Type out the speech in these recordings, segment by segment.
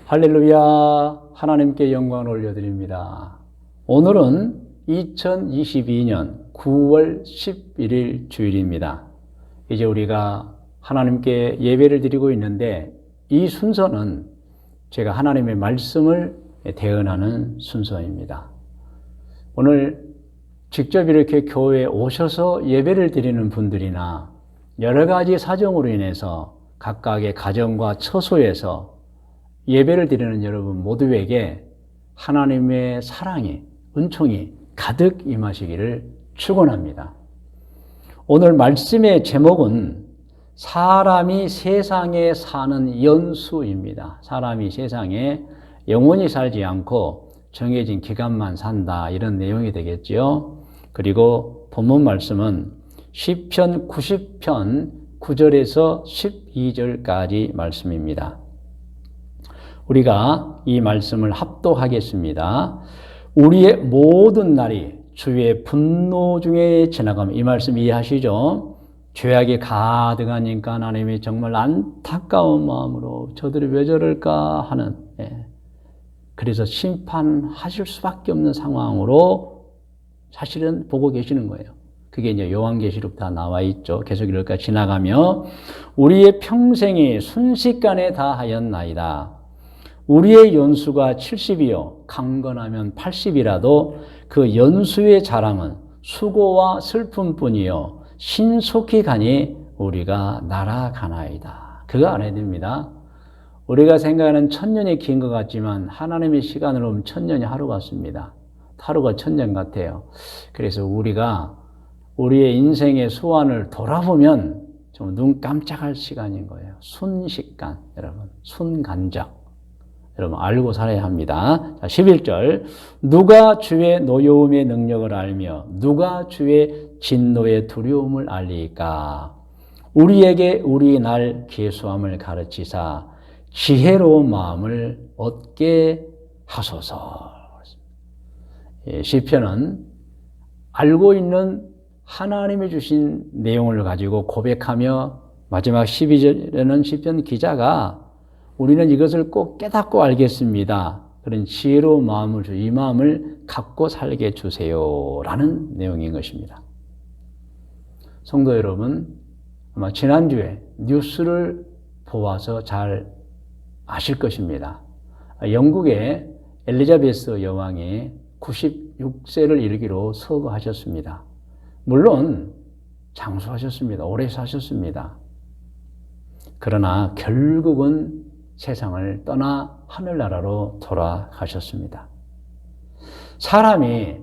할렐루야, 하나님께 영광을 올려드립니다. 오늘은 2022년 9월 11일 주일입니다. 이제 우리가 하나님께 예배를 드리고 있는데 이 순서는 제가 하나님의 말씀을 대언하는 순서입니다. 오늘 직접 이렇게 교회에 오셔서 예배를 드리는 분들이나 여러 가지 사정으로 인해서 각각의 가정과 처소에서 예배를 드리는 여러분 모두에게 하나님의 사랑이, 은총이 가득 임하시기를 축원합니다. 오늘 말씀의 제목은 사람이 세상에 사는 연수입니다. 사람이 세상에 영원히 살지 않고 정해진 기간만 산다, 이런 내용이 되겠죠. 그리고 본문 말씀은 시편 90편 9절에서 12절까지 말씀입니다. 우리가 이 말씀을 합독하겠습니다. 우리의 모든 날이 주의 분노 중에 지나가면, 이 말씀 이해하시죠? 죄악이 가득하니까 하나님이 정말 안타까운 마음으로 저들이 왜 저럴까 하는, 그래서 심판하실 수밖에 없는 상황으로 사실은 보고 계시는 거예요. 그게 이제 요한계시록 다 나와 있죠. 계속 이럴까 지나가며 우리의 평생이 순식간에 다하였나이다. 우리의 연수가 70이요 강건하면 80이라도 그 연수의 자랑은 수고와 슬픔뿐이요 신속히 가니 우리가 날아가나이다. 그거 알아야 됩니다. 우리가 생각하는 1000년이 긴 것 같지만 하나님의 시간으로 보면 1000년이 하루 같습니다. 하루가 1000년 같아요. 그래서 우리가 우리의 인생의 소원을 돌아보면 좀 눈 깜짝할 시간인 거예요. 순식간, 여러분, 순간적. 여러분 알고 살아야 합니다. 자, 11절. 누가 주의 노여움의 능력을 알며 누가 주의 진노의 두려움을 알리까? 우리에게 우리 날 계수함을 가르치사 지혜로운 마음을 얻게 하소서. 시편은 알고 있는 하나님이 주신 내용을 가지고 고백하며 마지막 12절에는 시편 기자가 우리는 이것을 꼭 깨닫고 알겠습니다. 그런 지혜로운 마음을 주시고 이 마음을 갖고 살게 주세요. 라는 내용인 것입니다. 성도 여러분, 아마 지난주에 뉴스를 보아서 잘 아실 것입니다. 영국의 엘리자베스 여왕이 96세를 이르기로 서거하셨습니다. 물론 장수하셨습니다. 오래 사셨습니다. 그러나 결국은 세상을 떠나 하늘나라로 돌아가셨습니다. 사람이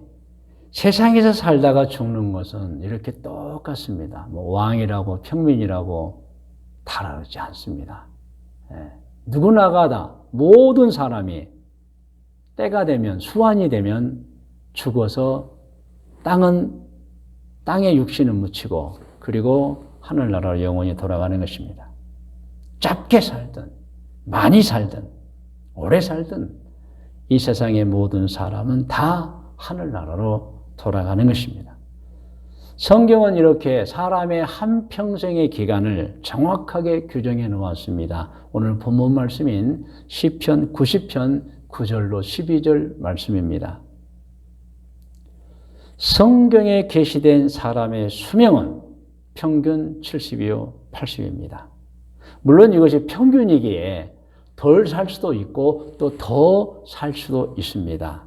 세상에서 살다가 죽는 것은 이렇게 똑같습니다. 왕이라고 평민이라고 다르지 않습니다. 누구나가 다 모든 사람이 때가 되면 수완이 되면 죽어서 땅에 육신을 묻히고 그리고 하늘나라로 영원히 돌아가는 것입니다. 짧게 살든 많이 살든 오래 살든 이 세상의 모든 사람은 다 하늘나라로 돌아가는 것입니다. 성경은 이렇게 사람의 한평생의 기간을 정확하게 규정해 놓았습니다. 오늘 본문 말씀인 시편 90편 9절로 12절 말씀입니다. 성경에 게시된 사람의 수명은 평균 70이요 80입니다. 물론 이것이 평균이기에 덜 살 수도 있고 또 더 살 수도 있습니다.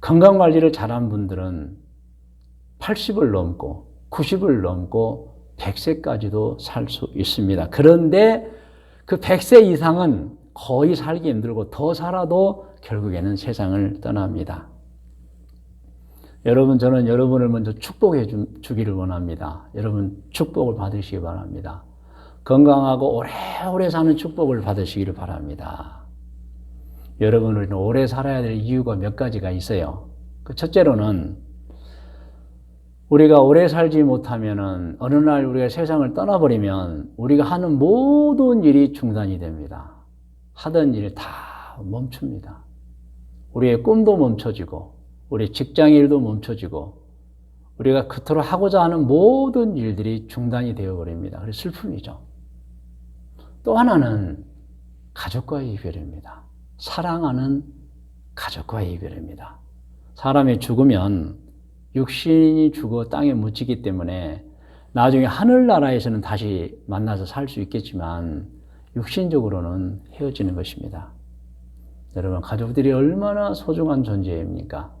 건강관리를 잘한 분들은 80을 넘고 90을 넘고 100세까지도 살 수 있습니다. 그런데 그 100세 이상은 거의 살기 힘들고 더 살아도 결국에는 세상을 떠납니다. 여러분, 저는 여러분을 먼저 축복해 주기를 원합니다. 여러분 축복을 받으시기 바랍니다. 건강하고 오래오래 사는 축복을 받으시기를 바랍니다. 여러분은 오래 살아야 될 이유가 몇 가지가 있어요. 첫째로는 우리가 오래 살지 못하면은 어느 날 우리가 세상을 떠나버리면 우리가 하는 모든 일이 중단이 됩니다. 하던 일 다 멈춥니다. 우리의 꿈도 멈춰지고 우리 직장일도 멈춰지고 우리가 그토록 하고자 하는 모든 일들이 중단이 되어버립니다. 그래서 슬픔이죠. 또 하나는 가족과의 이별입니다. 사랑하는 가족과의 이별입니다. 사람이 죽으면 육신이 죽어 땅에 묻히기 때문에 나중에 하늘나라에서는 다시 만나서 살 수 있겠지만 육신적으로는 헤어지는 것입니다. 여러분, 가족들이 얼마나 소중한 존재입니까?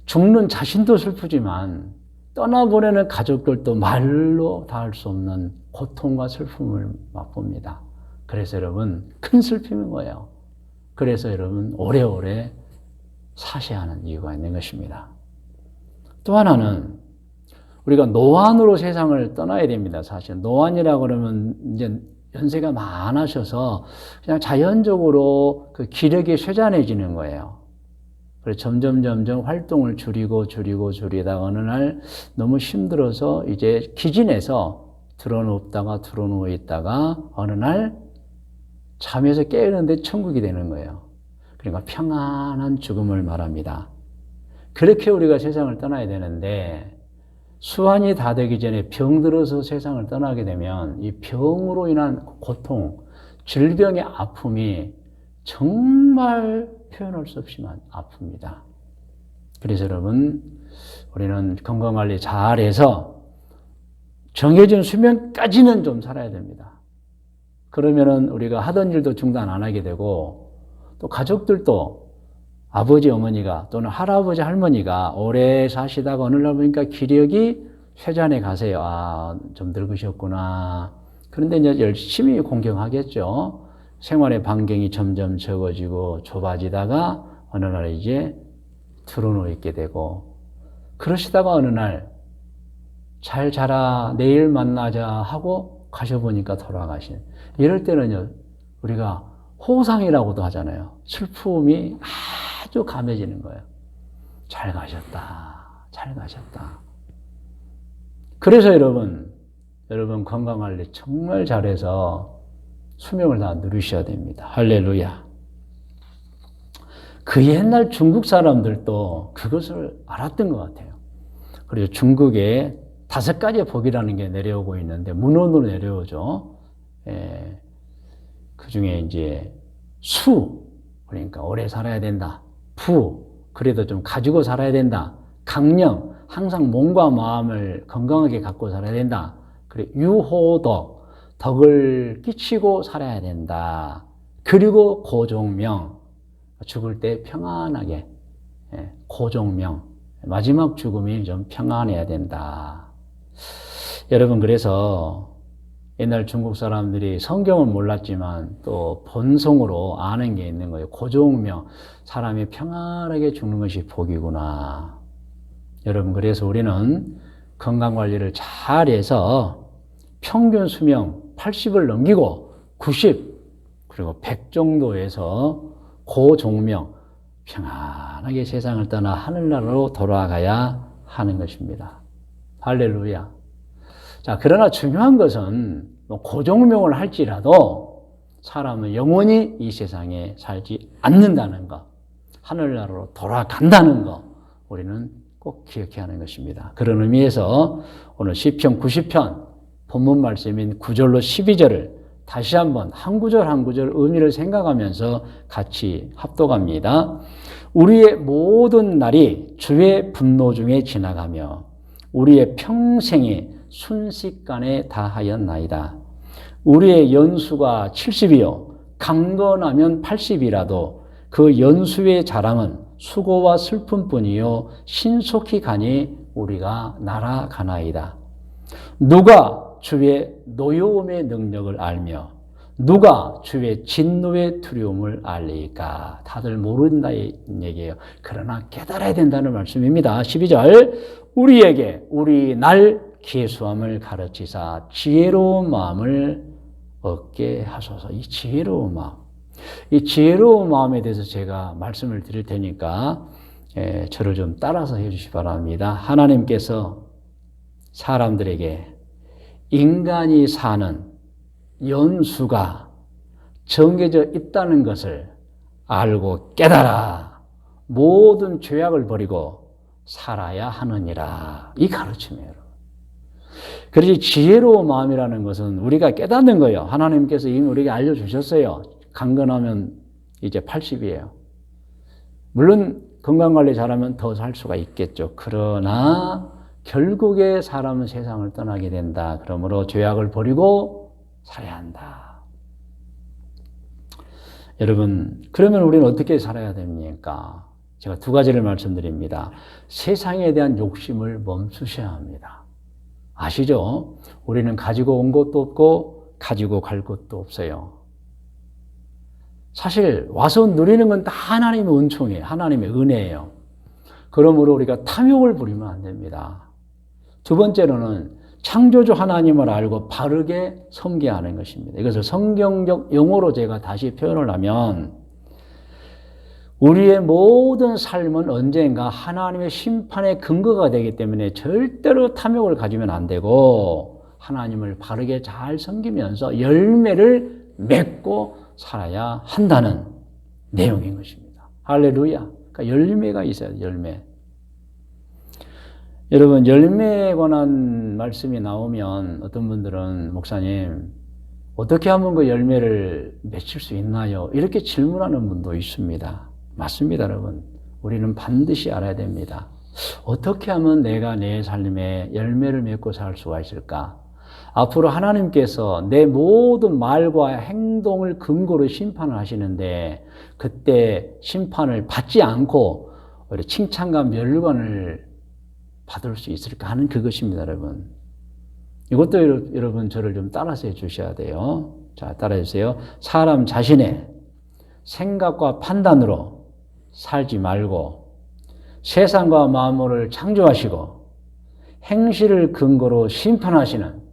죽는 자신도 슬프지만 떠나보내는 가족들도 말로 다 할 수 없는 고통과 슬픔을 맛봅니다. 그래서 여러분, 큰 슬픔인 거예요. 그래서 여러분, 오래오래 사셔야 하는 이유가 있는 것입니다. 또 하나는 우리가 노안으로 세상을 떠나야 됩니다. 사실 노안이라고 그러면 이제 연세가 많으셔서 그냥 자연적으로 그 기력이 쇠잔해지는 거예요. 그래서 점점 활동을 줄이다가 어느 날 너무 힘들어서 이제 기진해서 드러누워 있다가 어느 날 잠에서 깨우는데 천국이 되는 거예요. 그러니까 평안한 죽음을 말합니다. 그렇게 우리가 세상을 떠나야 되는데 수환이 다 되기 전에 병들어서 세상을 떠나게 되면 이 병으로 인한 고통, 질병의 아픔이 정말 표현할 수 없이만 아픕니다. 그래서 여러분, 우리는 건강관리 잘해서 정해진 수명까지는 좀 살아야 됩니다. 그러면은 우리가 하던 일도 중단 안 하게 되고 또 가족들도 아버지, 어머니가 또는 할아버지, 할머니가 오래 사시다가 어느 날 보니까 기력이 쇠잔해 가세요. 아, 좀 늙으셨구나. 그런데 이제 열심히 공경하겠죠. 생활의 반경이 점점 적어지고 좁아지다가 어느 날 이제 드러누워 있게 되고 그러시다가 어느 날 잘 자라 내일 만나자 하고 가셔보니까 돌아가신. 이럴 때는요, 우리가 호상이라고도 하잖아요. 슬픔이 아주 감해지는 거예요. 잘 가셨다. 잘 가셨다. 그래서 여러분 건강관리 정말 잘해서 수명을 다 누리셔야 됩니다. 할렐루야. 그 옛날 중국 사람들도 그것을 알았던 것 같아요. 그래서 중국에 5가지의 복이라는 게 내려오고 있는데 문헌으로 내려오죠. 그 중에 이제 수, 그러니까 오래 살아야 된다. 부, 그래도 좀 가지고 살아야 된다. 강령, 항상 몸과 마음을 건강하게 갖고 살아야 된다. 그리고 유호덕, 덕을 끼치고 살아야 된다. 그리고 고종명, 죽을 때 평안하게, 고종명, 마지막 죽음이 좀 평안해야 된다. 여러분, 그래서 옛날 중국 사람들이 성경은 몰랐지만 또 본성으로 아는 게 있는 거예요. 고종명, 사람이 평안하게 죽는 것이 복이구나. 여러분, 그래서 우리는 건강관리를 잘해서 평균 수명 80을 넘기고 90 그리고 100 정도에서 고종명, 평안하게 세상을 떠나 하늘나라로 돌아가야 하는 것입니다. 할렐루야. 자, 그러나 중요한 것은 고종명을 할지라도 사람은 영원히 이 세상에 살지 않는다는 것, 하늘나라로 돌아간다는 것, 우리는 꼭 기억해야 하는 것입니다. 그런 의미에서 오늘 시편 90편 본문 말씀인 9절로 12절을 다시 한번 한 구절 한 구절 의미를 생각하면서 같이 합독합니다. 우리의 모든 날이 주의 분노 중에 지나가며 우리의 평생이 순식간에 다하였나이다. 우리의 연수가 70이요 강건하면 80이라도 그 연수의 자랑은 수고와 슬픔뿐이요 신속히 가니 우리가 날아가나이다. 누가 주의 노여움의 능력을 알며 누가 주의 진노의 두려움을 알리까? 다들 모른다는 얘기예요. 그러나 깨달아야 된다는 말씀입니다. 12절 우리에게 우리 날 계수함을 가르치사 지혜로운 마음을 얻게 하소서. 이 지혜로운 마음, 이 지혜로운 마음에 대해서 제가 말씀을 드릴 테니까 저를 좀 따라서 해주시기 바랍니다. 하나님께서 사람들에게 인간이 사는 연수가 정해져 있다는 것을 알고 깨달아 모든 죄악을 버리고 살아야 하느니라. 이 가르침이에요. 그래서 지혜로운 마음이라는 것은 우리가 깨닫는 거예요. 하나님께서 이미 우리에게 알려주셨어요. 강건하면 이제 80이에요. 물론 건강관리 잘하면 더 살 수가 있겠죠. 그러나 결국에 사람은 세상을 떠나게 된다. 그러므로 죄악을 버리고 살아야 한다. 여러분, 그러면 우리는 어떻게 살아야 됩니까? 제가 두 가지를 말씀드립니다. 세상에 대한 욕심을 멈추셔야 합니다. 아시죠? 우리는 가지고 온 것도 없고 가지고 갈 것도 없어요. 사실 와서 누리는 건 다 하나님의 은총이에요. 하나님의 은혜예요. 그러므로 우리가 탐욕을 부리면 안 됩니다. 두 번째로는 창조주 하나님을 알고 바르게 섬겨야 하는 것입니다. 이것을 성경적 용어로 제가 다시 표현을 하면 우리의 모든 삶은 언젠가 하나님의 심판의 근거가 되기 때문에 절대로 탐욕을 가지면 안 되고 하나님을 바르게 잘 섬기면서 열매를 맺고 살아야 한다는 내용인 것입니다. 할렐루야. 그러니까 열매가 있어야 돼요. 열매. 여러분, 열매에 관한 말씀이 나오면 어떤 분들은 목사님 어떻게 하면 그 열매를 맺힐 수 있나요? 이렇게 질문하는 분도 있습니다. 맞습니다, 여러분. 우리는 반드시 알아야 됩니다. 어떻게 하면 내가 내 삶에 열매를 맺고 살 수가 있을까? 앞으로 하나님께서 내 모든 말과 행동을 근거로 심판을 하시는데 그때 심판을 받지 않고 우리 칭찬과 멸관을 받을 수 있을까 하는 그것입니다, 여러분. 이것도 여러분 저를 좀 따라서 해 주셔야 돼요. 자, 따라해 주세요. 사람 자신의 생각과 판단으로 살지 말고 세상과 만물을 창조하시고 행실을 근거로 심판하시는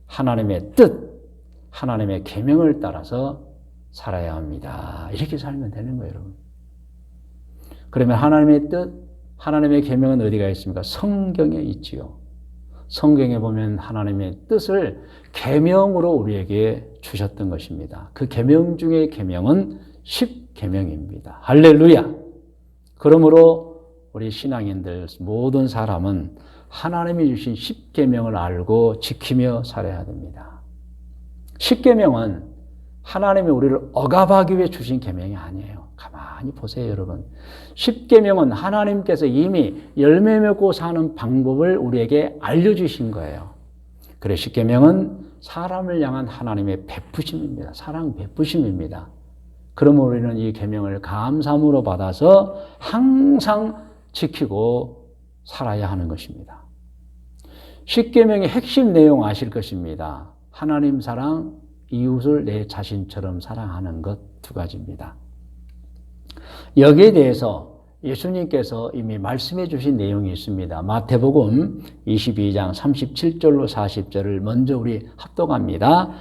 하나님의 뜻, 하나님의 계명을 따라서 살아야 합니다. 이렇게 살면 되는 거예요, 여러분. 그러면 하나님의 뜻, 하나님의 계명은 어디가 있습니까? 성경에 있지요. 성경에 보면 하나님의 뜻을 계명으로 우리에게 주셨던 것입니다. 그 계명 중에 계명은 10계명입니다. 할렐루야. 그러므로 우리 신앙인들 모든 사람은 하나님이 주신 10계명을 알고 지키며 살아야 됩니다. 10계명은 하나님이 우리를 억압하기 위해 주신 계명이 아니에요. 가만히 보세요, 여러분. 10계명은 하나님께서 이미 열매 맺고 사는 방법을 우리에게 알려주신 거예요. 그래서 10계명은 사람을 향한 하나님의 베푸심입니다. 사랑 베푸심입니다. 그러면 우리는 이 계명을 감사함으로 받아서 항상 지키고 살아야 하는 것입니다. 10계명의 핵심 내용 아실 것입니다. 하나님 사랑, 이웃을 내 자신처럼 사랑하는 것 두 가지입니다. 여기에 대해서 예수님께서 이미 말씀해 주신 내용이 있습니다. 마태복음 22장 37절로 40절을 먼저 우리 합독합니다.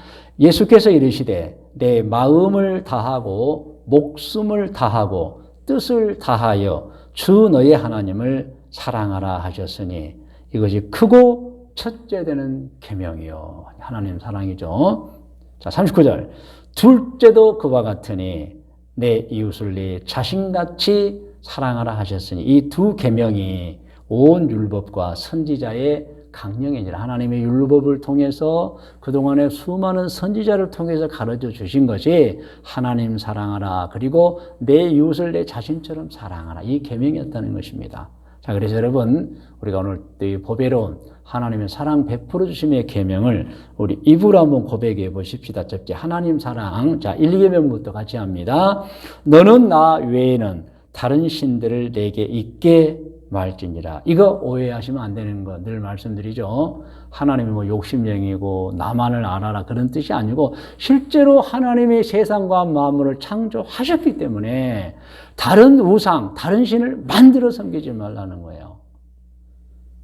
예수께서 이르시되 내 마음을 다하고 목숨을 다하고 뜻을 다하여 주 너의 하나님을 사랑하라 하셨으니 이것이 크고 첫째 되는 계명이요. 하나님 사랑이죠. 자, 39절. 둘째도 그와 같으니 내 이웃을 네 자신같이 사랑하라 하셨으니 이 두 계명이 온 율법과 선지자의 강령이니라. 하나님의 율법을 통해서 그동안에 수많은 선지자를 통해서 가르쳐 주신 것이 하나님 사랑하라, 그리고 내 이웃을 내 자신처럼 사랑하라, 이 계명이었다는 것입니다. 자, 그래서 여러분, 우리가 오늘 이 보배로운 하나님의 사랑 베풀어 주심의 계명을 우리 입으로 한번 고백해 보십시다. 첫째, 하나님 사랑. 자, 1계명부터 같이 합니다. 너는 나 외에는 다른 신들을 내게 있게 말지니라. 이거 오해하시면 안 되는 거 늘 말씀드리죠. 하나님이 뭐 욕심쟁이고 나만을 알아라 그런 뜻이 아니고 실제로 하나님의 세상과 만물을 창조하셨기 때문에 다른 우상, 다른 신을 만들어 섬기지 말라는 거예요.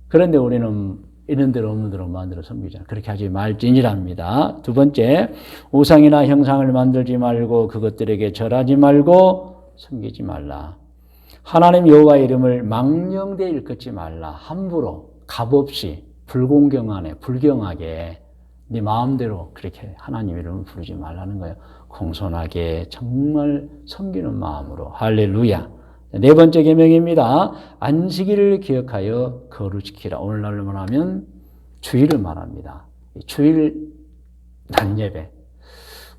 그런데 우리는 있는 대로 없는 대로 만들어 섬기잖아요. 그렇게 하지 말지니랍니다. 두 번째, 우상이나 형상을 만들지 말고 그것들에게 절하지 말고 섬기지 말라. 하나님 여호와의 이름을 망령되이 일컫지 말라. 함부로 값없이 불공경하게 불경하게 네 마음대로 그렇게 하나님 이름을 부르지 말라는 거예요. 공손하게 정말 섬기는 마음으로. 할렐루야. 네 번째 계명입니다. 안식일을 기억하여 거룩 지키라. 오늘날로 하면 주일을 말합니다. 주일 낮예배.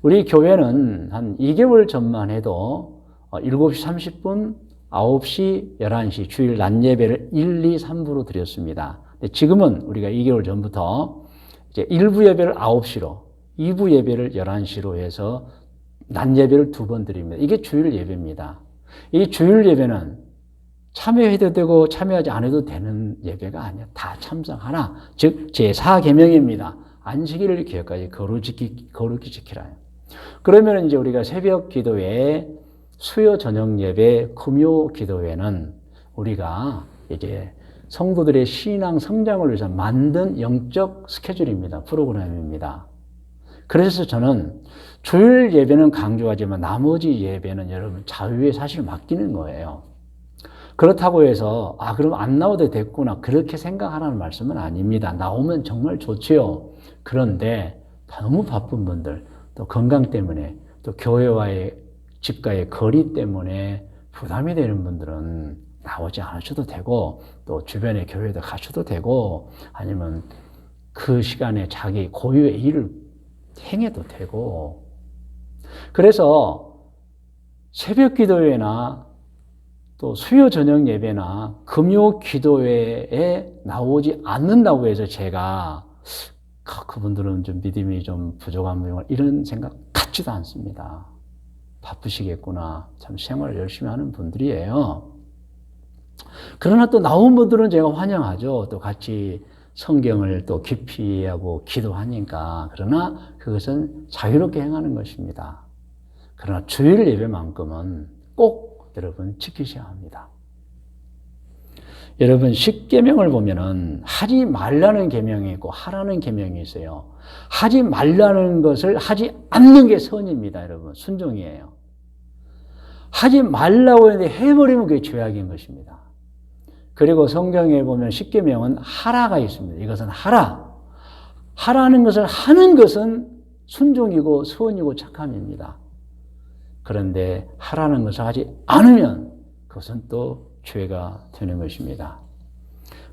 우리 교회는 한 2개월 전만 해도 7시 30분, 9시, 11시 주일 낮 예배를 1, 2, 3부로 드렸습니다. 근데 지금은 우리가 2개월 전부터 이제 1부 예배를 9시로, 2부 예배를 11시로 해서 낮 예배를 2번 드립니다. 이게 주일 예배입니다. 이 주일 예배는 참여해도 되고 참여하지 않아도 되는 예배가 아니야. 다 참석하나. 즉 제4계명입니다. 안식일을 기억까지 거룩히 지키라. 그러면 이제 우리가 새벽 기도회, 수요 저녁 예배, 금요 기도회는 우리가 이제 성도들의 신앙 성장을 위해서 만든 영적 스케줄입니다. 프로그램입니다. 그래서 저는 주일 예배는 강조하지만 나머지 예배는 여러분 자유에 사실 맡기는 거예요. 그렇다고 해서 그럼 안 나와도 됐구나 그렇게 생각하라는 말씀은 아닙니다. 나오면 정말 좋지요. 그런데 너무 바쁜 분들, 또 건강 때문에, 또 교회와의 집과의 거리 때문에 부담이 되는 분들은 나오지 않으셔도 되고, 또 주변의 교회도 가셔도 되고, 아니면 그 시간에 자기 고유의 일을 행해도 되고. 그래서 새벽 기도회나 또 수요 저녁 예배나 금요 기도회에 나오지 않는다고 해서 제가 그분들은 좀 믿음이 좀 부족한 분이구나 이런 생각 갖지도 않습니다. 바쁘시겠구나. 참 생활을 열심히 하는 분들이에요. 그러나 또 나온 분들은 제가 환영하죠. 또 같이 성경을 또 깊이 하고 기도하니까. 그러나 그것은 자유롭게 행하는 것입니다. 그러나 주일 예배만큼은 꼭 여러분 지키셔야 합니다. 여러분 십계명을 보면은 하지 말라는 계명이 있고 하라는 계명이 있어요. 하지 말라는 것을 하지 않는 게 선입니다. 여러분 순종이에요. 하지 말라고 했는데 해버리면 그게 죄악인 것입니다. 그리고 성경에 보면 십계명은 하라가 있습니다. 이것은 하라. 하라는 것을 하는 것은 순종이고 선이고 착함입니다. 그런데 하라는 것을 하지 않으면 그것은 또 죄가 되는 것입니다.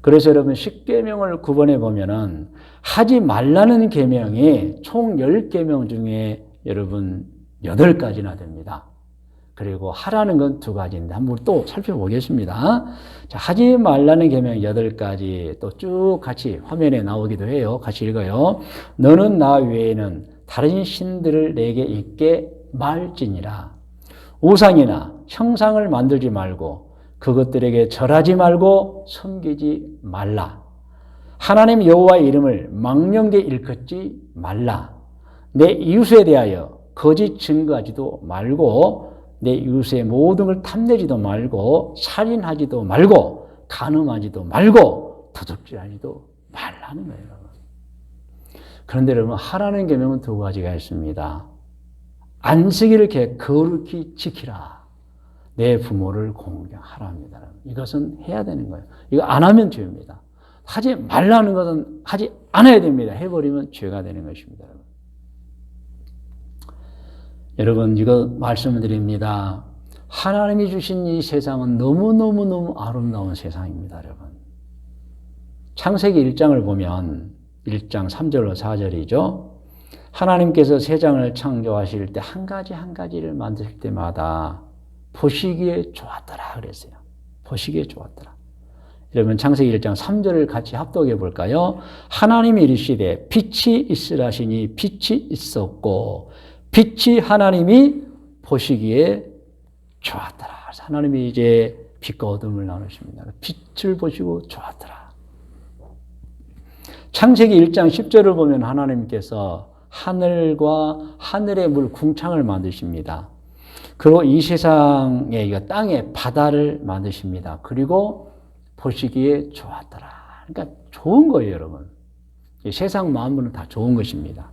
그래서 여러분 십계명을 구분해 보면은 하지 말라는 계명이 총 10계명 중에 여러분 8가지나 됩니다. 그리고 하라는 건 2가지인데 한번 또 살펴보겠습니다. 자, 하지 말라는 계명 8가지 또 쭉 같이 화면에 나오기도 해요. 같이 읽어요. 너는 나 외에는 다른 신들을 내게 있게 말지니라. 우상이나 형상을 만들지 말고 그것들에게 절하지 말고 섬기지 말라. 하나님 여호와의 이름을 망령되이 일컫지 말라. 내 이웃에 대하여 거짓 증거하지도 말고 내 이웃의 모든 걸 탐내지도 말고 살인하지도 말고 간음하지도 말고 도둑질하지도 말라는 거예요. 그런데 여러분 하라는 계명은 2가지가 있습니다. 안식일을 거룩히 지키라. 내 부모를 공경하랍니다. 이것은 해야 되는 거예요. 이거 안 하면 죄입니다. 하지 말라는 것은 하지 않아야 됩니다. 해버리면 죄가 되는 것입니다. 여러분 이거 말씀을 드립니다. 하나님이 주신 이 세상은 너무너무너무 아름다운 세상입니다. 여러분 창세기 1장을 보면 1장 3절로 4절이죠. 하나님께서 세상을 창조하실 때 한 가지 한 가지를 만드실 때마다 보시기에 좋았더라 그랬어요. 보시기에 좋았더라. 여러분 창세기 1장 3절을 같이 합독해 볼까요? 하나님이 이르시되 빛이 있으라 하시니 빛이 있었고 빛이 하나님이 보시기에 좋았더라. 하나님이 이제 빛과 어둠을 나누십니다. 빛을 보시고 좋았더라. 창세기 1장 10절을 보면 하나님께서 하늘과 하늘의 물 궁창을 만드십니다. 그리고 이 세상에 땅에 바다를 만드십니다. 그리고 보시기에 좋았더라. 그러니까 좋은 거예요, 여러분. 이 세상 만물은 다 좋은 것입니다.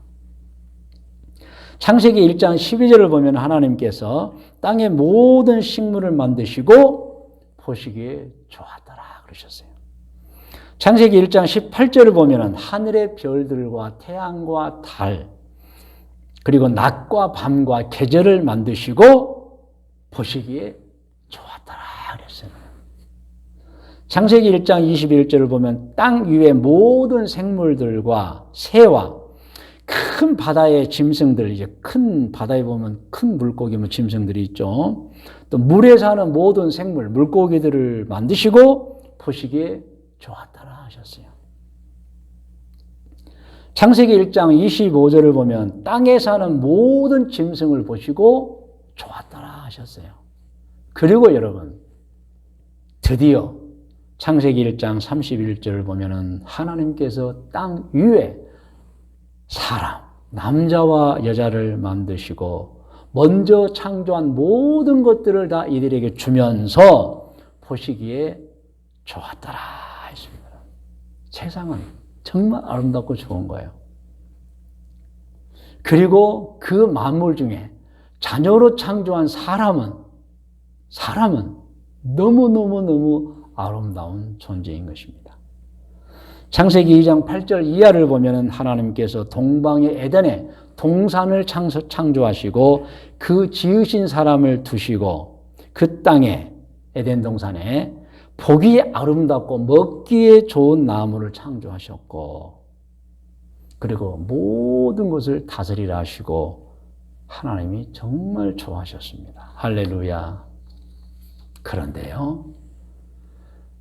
창세기 1장 12절을 보면 하나님께서 땅의 모든 식물을 만드시고 보시기에 좋았더라 그러셨어요. 창세기 1장 18절을 보면 하늘의 별들과 태양과 달 그리고 낮과 밤과 계절을 만드시고 보시기에 좋았더라 그랬어요. 창세기 1장 21절을 보면 땅 위의 모든 생물들과 새와 큰 바다의 짐승들, 이제 큰 바다에 보면 큰 물고기, 짐승들이 있죠. 또 물에 사는 모든 생물, 물고기들을 만드시고 보시기에 좋았더라 하셨어요. 창세기 1장 25절을 보면 땅에 사는 모든 짐승을 보시고 좋았더라 하셨어요. 그리고 여러분, 드디어 창세기 1장 31절을 보면은 하나님께서 땅 위에 사람, 남자와 여자를 만드시고 먼저 창조한 모든 것들을 다 이들에게 주면서 보시기에 좋았더라 했습니다. 세상은 정말 아름답고 좋은 거예요. 그리고 그 만물 중에 자녀로 창조한 사람은 너무너무너무 아름다운 존재인 것입니다. 창세기 2장 8절 이하를 보면 하나님께서 동방의 에덴에 동산을 창조하시고 그 지으신 사람을 두시고 그 땅에 에덴 동산에 보기에 아름답고 먹기에 좋은 나무를 창조하셨고 그리고 모든 것을 다스리라 하시고 하나님이 정말 좋아하셨습니다. 할렐루야. 그런데요,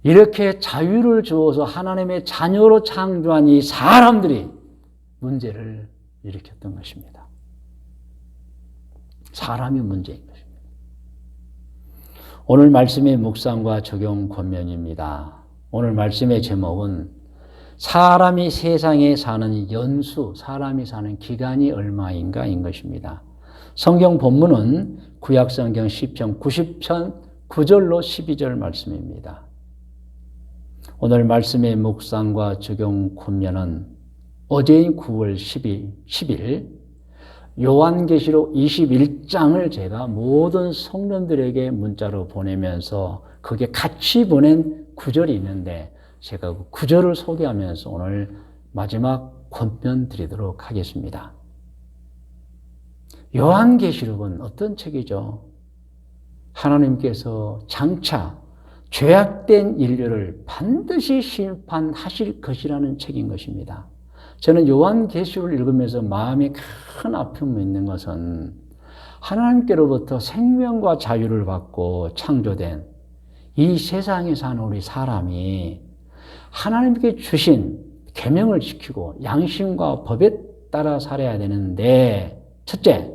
이렇게 자유를 주어서 하나님의 자녀로 창조한 이 사람들이 문제를 일으켰던 것입니다. 사람이 문제인 것입니다. 오늘 말씀의 묵상과 적용 권면입니다. 오늘 말씀의 제목은 사람이 세상에 사는 연수, 사람이 사는 기간이 얼마인가인 것입니다. 성경 본문은 구약성경 시편 90편 9절로 12절 말씀입니다. 오늘 말씀의 묵상과 적용 권면은 어제인 9월 10일 요한계시록 21장을 제가 모든 성도들에게 문자로 보내면서 거기에 같이 보낸 구절이 있는데 제가 그 구절을 소개하면서 오늘 마지막 권면 드리도록 하겠습니다. 요한계시록은 어떤 책이죠? 하나님께서 장차 죄악된 인류를 반드시 심판하실 것이라는 책인 것입니다. 저는 요한계시록을 읽으면서 마음에 큰 아픔이 있는 것은 하나님께로부터 생명과 자유를 받고 창조된 이 세상에 사는 우리 사람이 하나님께 주신 계명을 지키고 양심과 법에 따라 살아야 되는데 첫째,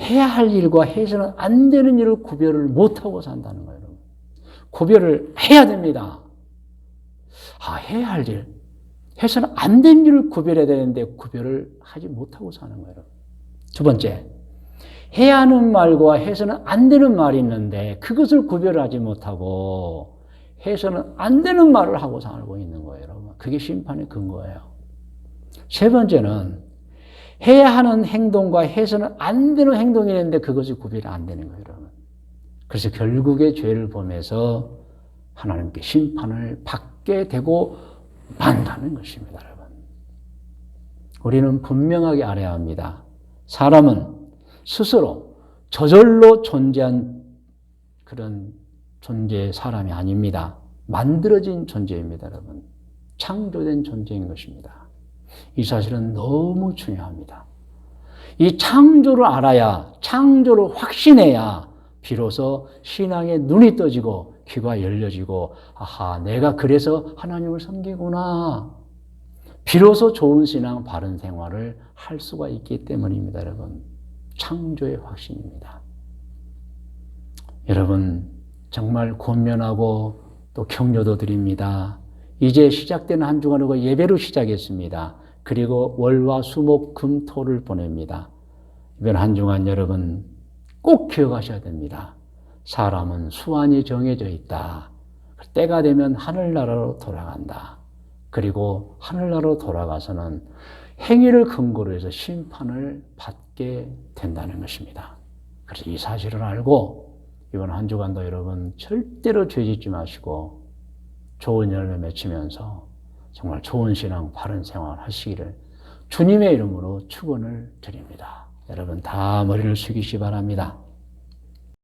해야 할 일과 해서는 안 되는 일을 구별을 못하고 산다는 거예요. 구별을 해야 됩니다. 해야 할 일, 해서는 안 되는 일을 구별해야 되는데 구별을 하지 못하고 사는 거예요. 두 번째, 해야 하는 말과 해서는 안 되는 말이 있는데 그것을 구별하지 못하고 해서는 안 되는 말을 하고 살고 있는 거예요. 여러분. 그게 심판의 근거예요. 세 번째는 해야 하는 행동과 해서는 안 되는 행동이 있는데 그것이 구별이 안 되는 거예요. 여러분. 그래서 결국에 죄를 범해서 하나님께 심판을 받게 되고 만다는 것입니다. 여러분. 우리는 분명하게 알아야 합니다. 사람은 스스로 저절로 존재한 그런 존재의 사람이 아닙니다. 만들어진 존재입니다. 여러분. 창조된 존재인 것입니다. 이 사실은 너무 중요합니다. 이 창조를 알아야, 창조를 확신해야 비로소 신앙의 눈이 떠지고 귀가 열려지고 내가 그래서 하나님을 섬기구나. 비로소 좋은 신앙, 바른 생활을 할 수가 있기 때문입니다. 여러분. 창조의 확신입니다. 여러분 정말 권면하고 또 격려도 드립니다. 이제 시작되는 한 주간은 예배로 시작했습니다. 그리고 월화 수목 금 토를 보냅니다. 이번 한 주간 여러분 꼭 기억하셔야 됩니다. 사람은 수완이 정해져 있다. 때가 되면 하늘나라로 돌아간다. 그리고 하늘나라로 돌아가서는 행위를 근거로 해서 심판을 받게 된다는 것입니다. 그래서 이 사실을 알고 이번 한 주간도 여러분 절대로 죄짓지 마시고 좋은 열매 맺히면서 정말 좋은 신앙, 바른 생활 하시기를 주님의 이름으로 축원을 드립니다. 여러분 다 머리를 숙이시 바랍니다.